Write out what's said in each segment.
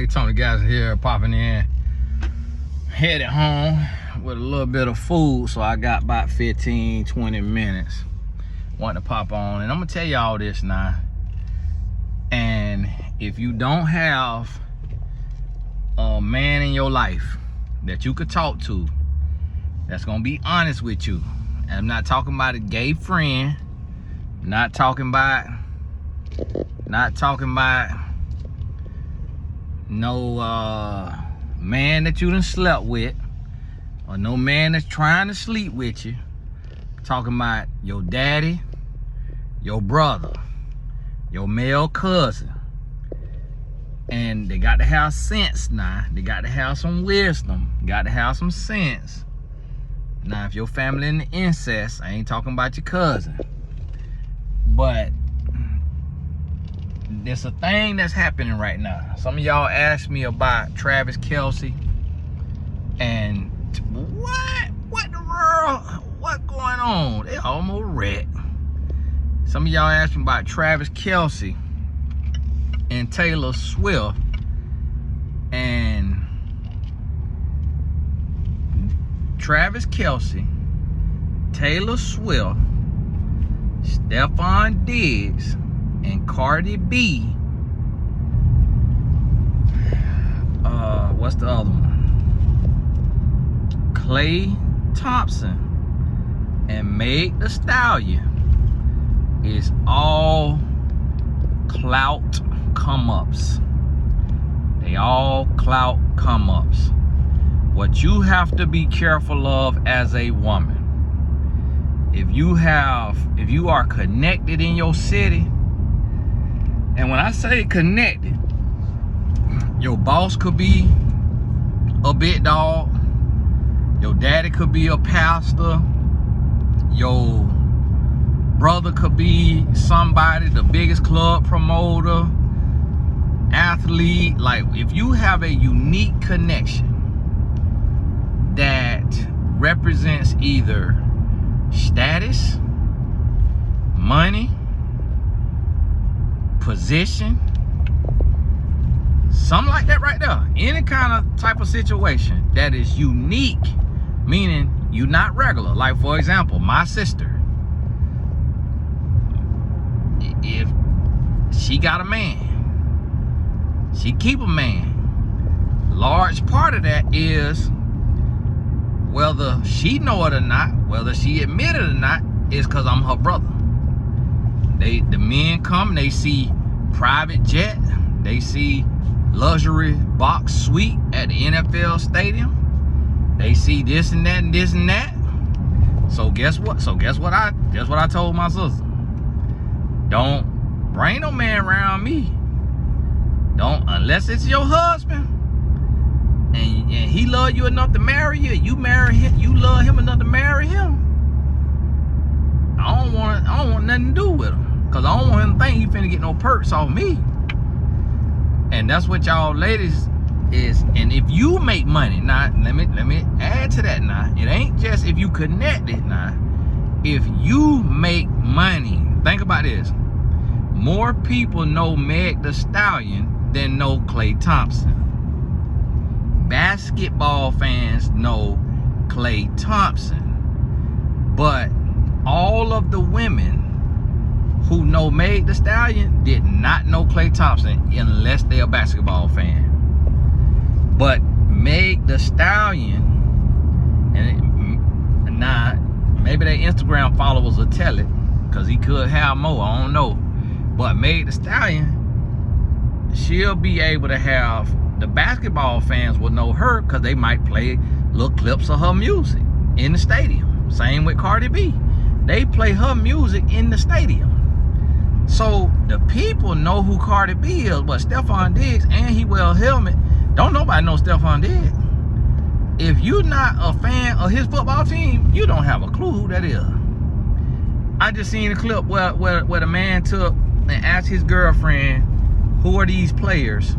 Hey, Tony guys here popping in. Headed home with a little bit of food, so I got about 15-20 minutes. Want to pop on, and I'm gonna tell y'all this now. And if you don't have a man in your life that you could talk to, that's gonna be honest with you. And I'm not talking about a gay friend. Not talking about no man that you done slept with, or no man that's trying to sleep with you. Talking about your daddy, your brother, your male cousin. And they got to have sense now. They got to have some wisdom. Got to have some sense. Now, if your family in the incest, I ain't talking about your cousin. But there's a thing that's happening right now. Some of y'all asked me about Travis Kelce. And what the world? What's going on? They almost wrecked. Some of y'all asked me about Travis Kelce and Taylor Swift. And Travis Kelce, Taylor Swift, Stephon Diggs, and Cardi B. What's the other one? Klay Thompson and Meg Thee Stallion is all clout come-ups. They all clout come-ups. What you have to be careful of as a woman, if you are connected in your city, and when I say connected, your boss could be a big dog, your daddy could be a pastor, your brother could be somebody, the biggest club promoter, athlete. Like, if you have a unique connection that represents either status, money, position, something like that right there, any kind of type of situation that is unique, meaning you're not regular. Like, for example, my sister, if she got a man, she keep a man. Large part of that is, whether she know it or not, whether she admit it or not, is because I'm her brother. The men come, they see private jet, they see luxury box suite at the NFL stadium, they see this and that and this and that. So guess what? I told my sister. Don't bring no man around me. Don't, unless it's your husband and he love you enough to marry you, you marry him, you love him enough to marry him. I don't want nothing to do with him. Cause I don't want him to think he finna get no perks off me. And that's what y'all ladies is. And if you make money, now let me add to that now. It ain't just if you connected now. If you make money, think about this. More people know Meg Thee Stallion than know Klay Thompson. Basketball fans know Klay Thompson. But all of the women who know Meg Thee Stallion did not know Klay Thompson unless they're a basketball fan. But Meg Thee Stallion, and now maybe their Instagram followers will tell it, because he could have more, I don't know. But Meg Thee Stallion, she'll be able to have, the basketball fans will know her because they might play little clips of her music in the stadium. Same with Cardi B. They play her music in the stadium. So the people know who Cardi B is, but Stephon Diggs, and he wear a helmet, don't nobody know Stephon Diggs. If you're not a fan of his football team, you don't have a clue who that is. I just seen a clip where the man took and asked his girlfriend, who are these players,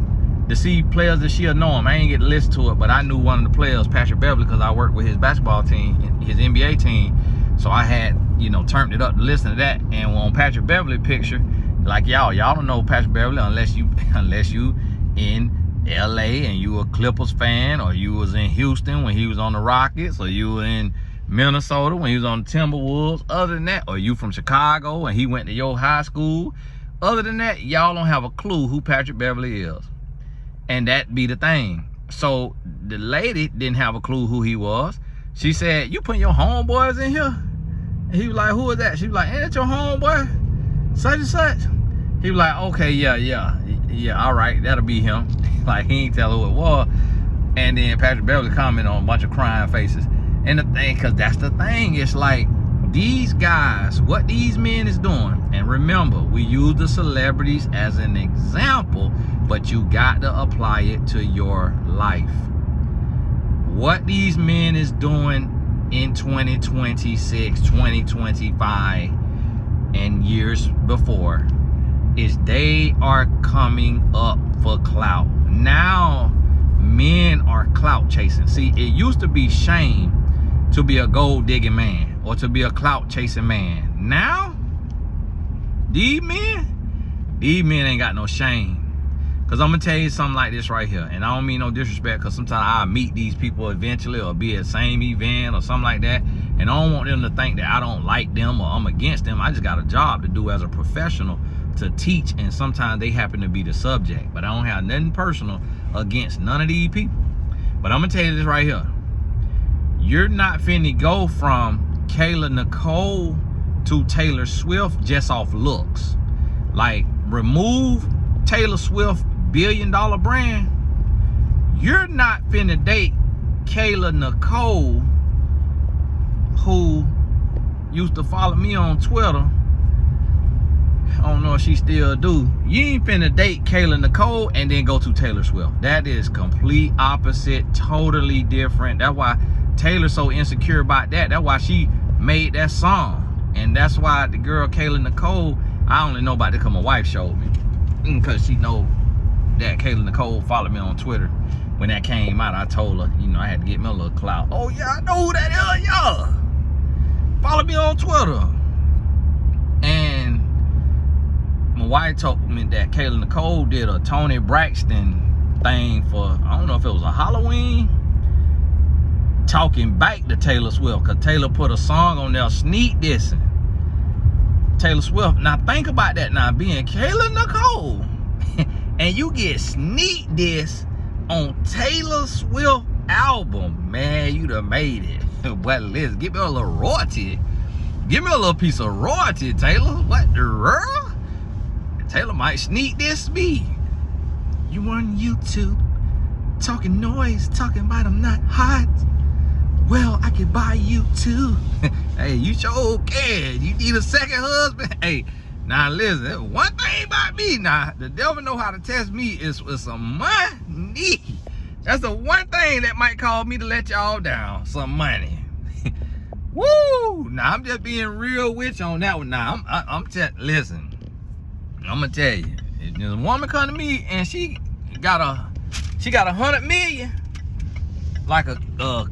to see players that she'll know him. I ain't get to listen to it, but I knew one of the players, Patrick Beverly, because I worked with his basketball team, his NBA team. So I had, turned it up to listen to that. And on Patrick Beverly picture, like y'all don't know Patrick Beverly unless you in LA and you a Clippers fan, or you was in Houston when he was on the Rockets, or you were in Minnesota when he was on the Timberwolves, other than that, or you from Chicago and he went to your high school, other than that, y'all don't have a clue who Patrick Beverly is. And that be the thing. So the lady didn't have a clue who he was. She said, you putting your homeboys in here? And he was like, who is that? She was like, ain't that your homeboy? Such and such. He was like, okay, yeah, all right, that'll be him. Like, he ain't tell who it was. And then Patrick Beverly commented on a bunch of crying faces. And the thing, because that's the thing, it's like, these guys, what these men is doing, and remember, we use the celebrities as an example, but you got to apply it to your life. What these men is doing in 2026, 2025, and years before, is they are coming up for clout. Now, men are clout chasing. See, it used to be shame to be a gold digging man or to be a clout chasing man. Now, these men ain't got no shame. Because I'm going to tell you something like this right here. And I don't mean no disrespect, because sometimes I meet these people eventually or be at the same event or something like that. And I don't want them to think that I don't like them or I'm against them. I just got a job to do as a professional, to teach, and sometimes they happen to be the subject. But I don't have nothing personal against none of these people. But I'm going to tell you this right here. You're not finna go from Kayla Nicole to Taylor Swift just off looks. Like, remove Taylor Swift billion-dollar brand. You're not finna date Kayla Nicole, who used to follow me on Twitter. I don't know if she still do. You ain't finna date Kayla Nicole and then go to Taylor Swift. That is complete opposite, totally different. That's why Taylor's so insecure about that. That's why she made that song. And that's why the girl Kayla Nicole, I only know about it because my wife showed me. Because she know that Kayla Nicole followed me on Twitter. When that came out, I told her, you know, I had to get me a little clout. Oh yeah, I know who that is, yeah. Follow me on Twitter. And my wife told me that Kayla Nicole did a Toni Braxton thing for, I don't know if it was a Halloween, talking back to Taylor Swift, because Taylor put a song on there sneak dissing Taylor Swift. Now think about that now, being Kayla Nicole and you get sneak diss on Taylor Swift album. Man, you done made it. But listen, give me a little royalty. Give me a little piece of royalty, Taylor. What the world? Taylor might sneak diss me. You on YouTube talking noise, talking about I'm not hot. Well, I could buy you too. Hey, you sure can. You need a second husband? Hey, now listen, one thing about me now, the devil know how to test me is with some money. That's the one thing that might cause me to let y'all down, some money. Woo! Now, I'm just being real with you on that one now. Listen, I'm gonna tell you, if there's a woman come to me and she got 100 million, like a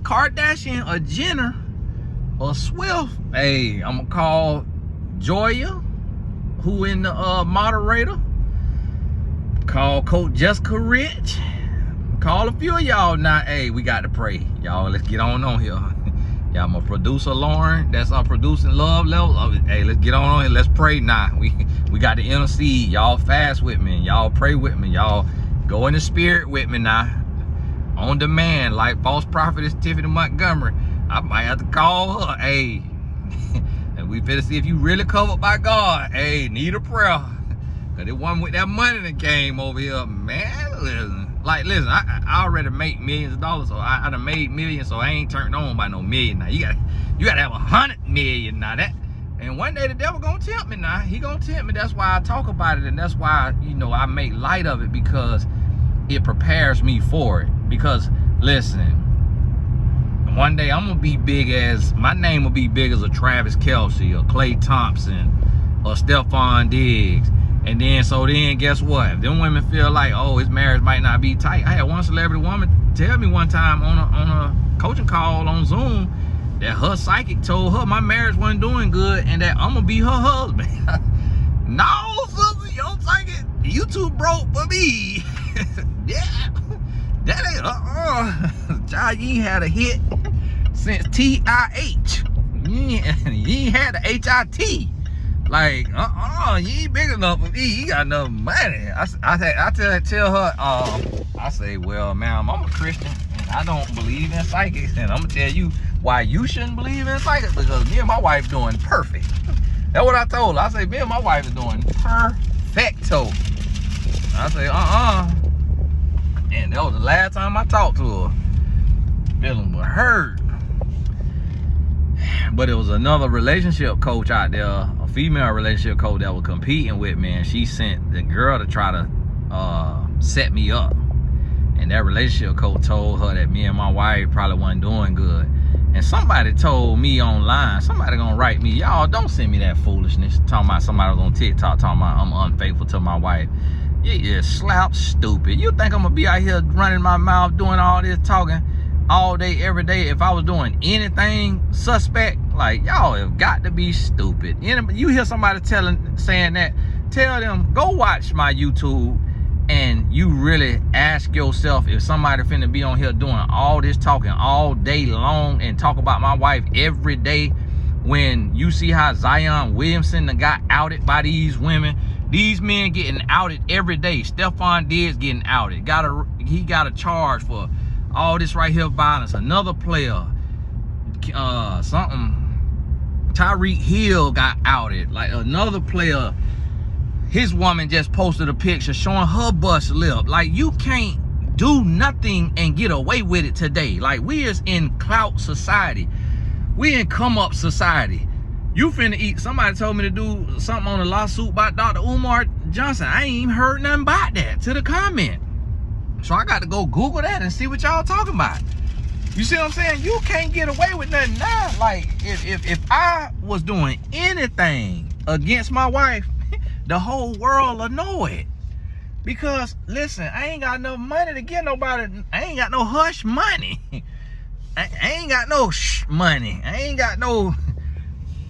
Kardashian, a Jenner, or Swift, hey, I'm gonna call Joya, who in the moderator, call Coach Jessica Rich, call a few of y'all now. Hey, we got to pray, y'all. Let's get on here. Y'all, my producer Lauren, that's our producing love level. Hey, let's get on here. Let's pray now. We got to intercede. Y'all fast with me. Y'all pray with me. Y'all go in the spirit with me now. On demand, like false prophetess Tiffany Montgomery. I might have to call her. Hey, and we better see if you really covered by God. Hey, need a prayer. Cause the one with that money that came over here, man. Listen, I already make millions of dollars, so I done made millions, so I ain't turned on by no million now. You gotta have 100 million now. That, and one day the devil gonna tempt me now. He gonna tempt me. That's why I talk about it, and that's why, you know, I make light of it, because it prepares me for it. Because listen, one day I'm gonna be big as, my name will be big as a Travis Kelce or Klay Thompson or Stephon Diggs. And then, so then guess what? If them women feel like, oh, his marriage might not be tight. I had one celebrity woman tell me one time on a coaching call on Zoom that her psychic told her my marriage wasn't doing good and that I'm gonna be her husband. No, sister, your psychic, you too broke for me. Yeah. child, you ain't had a hit since TIH. You ain't had the HIT. Like, you ain't big enough for me. You got enough money. I tell her, I say, well, ma'am, I'm a Christian and I don't believe in psychics, and I'm gonna tell you why you shouldn't believe in psychics, because me and my wife doing perfect. That's what I told her. I say, me and my wife is doing perfecto. I say, and that was the last time I talked to her. Feeling was hurt. But it was another relationship coach out there, a female relationship coach that was competing with me, and she sent the girl to try to set me up. And that relationship coach told her that me and my wife probably wasn't doing good. And somebody told me online, somebody gonna write me, y'all don't send me that foolishness, talking about somebody was on TikTok talking about I'm unfaithful to my wife. You just slap stupid. You think I'm gonna be out here running my mouth doing all this talking all day, every day? If I was doing anything suspect, like, y'all have got to be stupid. You hear somebody saying that, tell them, go watch my YouTube, and you really ask yourself, if somebody finna be on here doing all this talking all day long and talk about my wife every day, when you see how Zion Williamson got outed by these women, these men getting outed every day. Stephon Diggs getting outed. He got a charge for all this right here violence. Another player, Tyreek Hill got outed. Like, another player, his woman just posted a picture showing her bust lip. Like, you can't do nothing and get away with it today. Like, we is in clout society. We in come up society. You finna eat. Somebody told me to do something on a lawsuit about Dr. Umar Johnson. I ain't even heard nothing about that to the comment. So I got to go Google that and see what y'all talking about. You see what I'm saying? You can't get away with nothing now. Like, if I was doing anything against my wife, the whole world will know it. Because, listen, I ain't got enough money to get nobody. I ain't got no hush money. I ain't got no shh money. I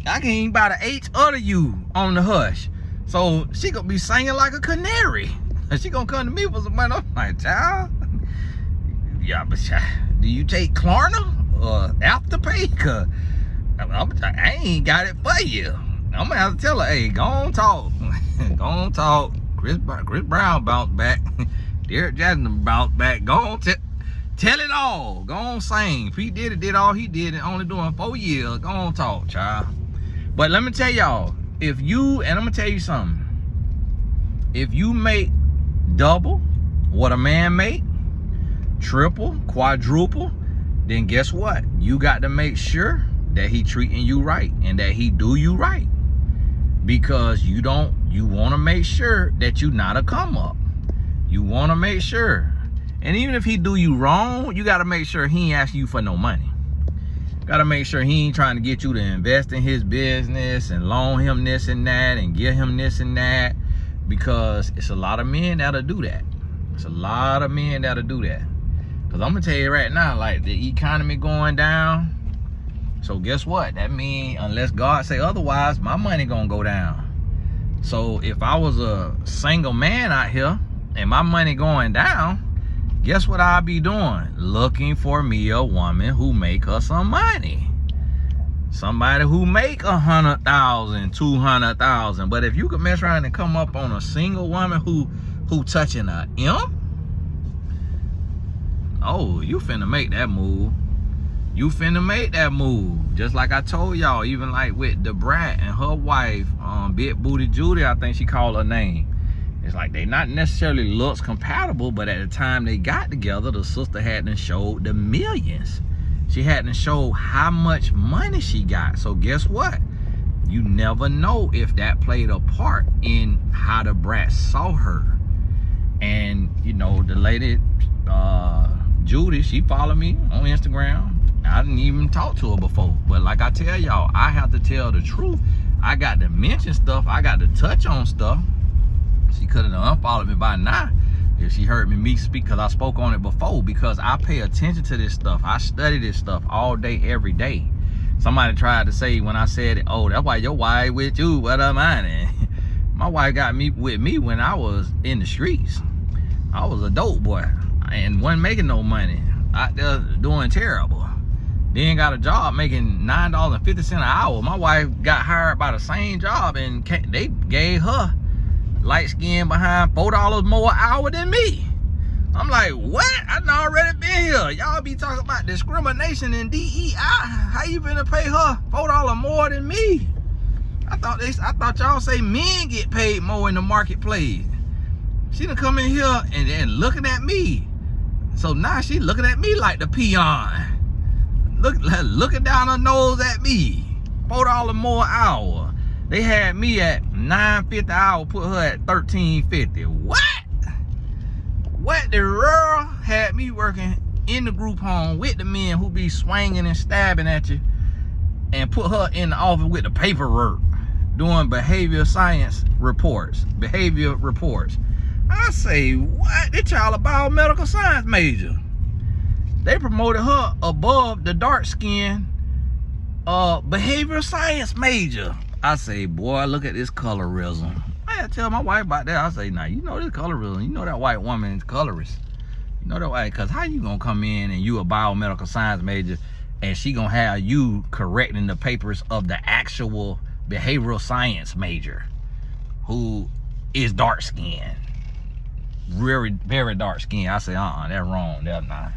can't even buy the H other you on the hush. So she gonna be singing like a canary. She gonna come to me for some money. I'm like, child, yeah, but do you take Klarna or Afterpay? Cause I ain't got it for you. I'm gonna have to tell her, hey, go on talk. Go on talk. Chris Brown bounced back. Derek Jackson bounced back. Go on tell it all. Go on sing. Pete Diddy did all he did and only doing 4 years. Go on talk, child. But let me tell y'all, and I'm gonna tell you something. If you make double what a man make, triple, quadruple, then guess what? You got to make sure that he treating you right and that he do you right. Because you want to make sure that you not a come up. You want to make sure. And even if he do you wrong, you got to make sure he ain't asking you for no money. Got to make sure he ain't trying to get you to invest in his business and loan him this and that and give him this and that. Because it's a lot of men that'll do that. It's a lot of men that'll do that. Because I'm going to tell you right now, like, the economy going down. So guess what? That means unless God say otherwise, my money going to go down. So if I was a single man out here and my money going down, guess what I'll be doing? Looking for me a woman who make her some money. Somebody who make 100,000, 200,000. But if you could mess around and come up on a single woman who touching a M, oh, you finna make that move. You finna make that move. Just like I told y'all, even like with W.A.R and her wife, Big Booty Judy, I think she called her name. It's like they not necessarily looks compatible, but at the time they got together, the sister hadn't showed the millions. She hadn't showed how much money she got. So guess what? You never know if that played a part in how the brat saw her. And, you know, the lady, Judy, she followed me on Instagram. I didn't even talk to her before. But like I tell y'all, I have to tell the truth. I got to mention stuff. I got to touch on stuff. She could have unfollowed me by now if she heard me speak, because I spoke on it before. Because I pay attention to this stuff. I study this stuff all day, every day. Somebody tried to say when I said it, oh, that's why your wife with you, what am I? My wife got me with me when I was in the streets. I was a dope boy and wasn't making no money. out there doing terrible. Then got a job making $9.50 an hour. My wife got hired by the same job, and they gave her light skin behind $4 more an hour than me. I'm like, what? I done already been here. Y'all be talking about discrimination and DEI. How you gonna pay her $4 more than me? I thought y'all say men get paid more in the marketplace. She done come in here and looking at me. So now she looking at me like the peon. Looking down her nose at me. $4 more an hour. They had me at $9.50 an hour, put her at $13.50. What? What the world? Had me working in the group home with the men who be swinging and stabbing at you, and put her in the office with the paperwork, doing behavior science reports, behavior reports. I say, what? This child a biomedical science major. They promoted her above the dark skin behavioral science major. I say, boy, look at this colorism. I had to tell my wife about that. I say, now, you know this colorism. You know that white woman is colorist. You know that white, because how you gonna come in and you a biomedical science major and she gonna have you correcting the papers of the actual behavioral science major who is dark skinned, very, very dark skinned. I say, that's wrong. That's not.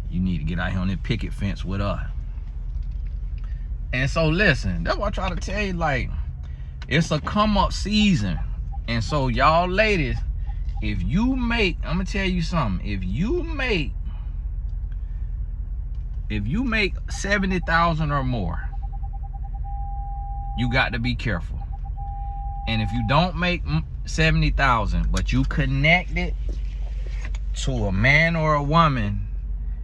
You need to get out here on this picket fence with her. And so listen, that's what I try to tell you, like, it's a come up season. And so y'all ladies, if you make, I'm gonna tell you something, if you make 70,000 or more, you got to be careful. And if you don't make 70,000, but you connect it to a man or a woman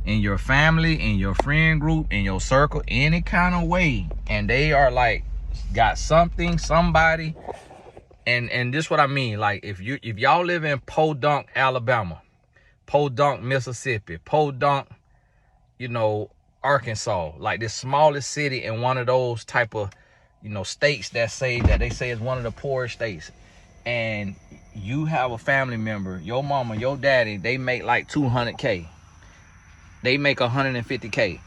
in your family, in your friend group, in your circle, any kind of way, and they are like got something, somebody, and this what I mean, like if y'all live in Podunk, Alabama, Podunk, Mississippi, Podunk, Arkansas, like the smallest city in one of those type of states that they say is one of the poorest states, and you have a family member, your mama, your daddy, they make like 200K. They make 150K.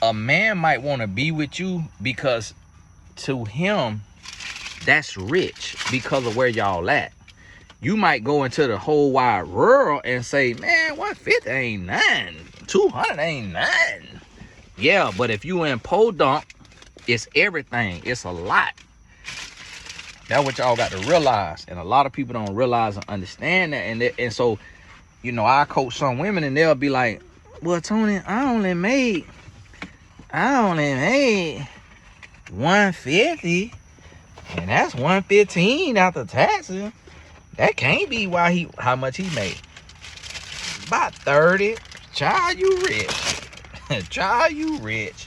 A man might want to be with you because to him, that's rich because of where y'all at. You might go into the whole wide world and say, man, 150 ain't nothing. 200 ain't nothing. Yeah, but if you in Podunk, it's everything. It's a lot. That's what y'all got to realize. And a lot of people don't realize and understand that. And so, I coach some women and they'll be like, well, Tony, I only made 150, and that's 115 after taxes. That can't be how much he made. About 30. Child, you rich. Child, you rich.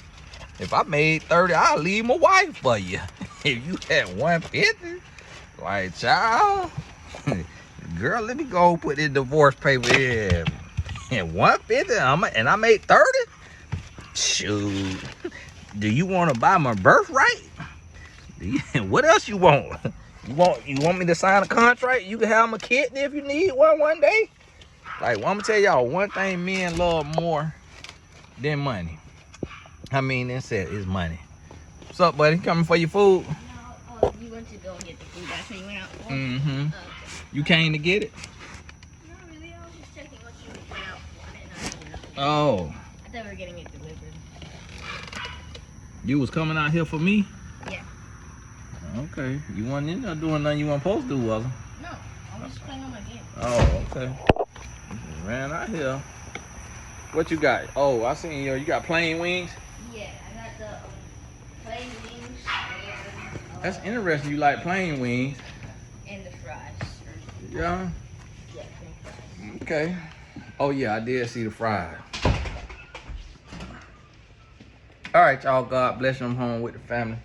If I made 30, I'll leave my wife for you. If you had 150, like, child, girl, let me go put this divorce paper in. And 150, and I made 30? Shoot. Do you want to buy my birthright? What else you want? You want me to sign a contract? You can have my kid if you need one day. Like, well, I'm gonna tell y'all one thing men love more than money. I mean, that's it, it's money. What's up, buddy? Coming for your food? No, you went to go get the food. That's what you went out for? Mm-hmm. Okay. You came to get it? Oh. I thought we were getting it delivered. You was coming out here for me? Yeah. Okay. You wasn't in there doing nothing you weren't supposed to do, was it? No, I was just playing on my game. Oh, okay. Just ran out here. What you got? Oh, I seen you got plain wings? Yeah, I got the plain wings and... That's interesting, you like plain wings. And the fries. Yeah? Yeah, fries. Okay. Oh yeah, I did see the fries. All right, y'all. God bless you. I'm home with the family.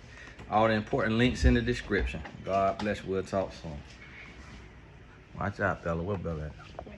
All the important links in the description. God bless you. We'll talk soon. Watch out, fella. Where Bella at?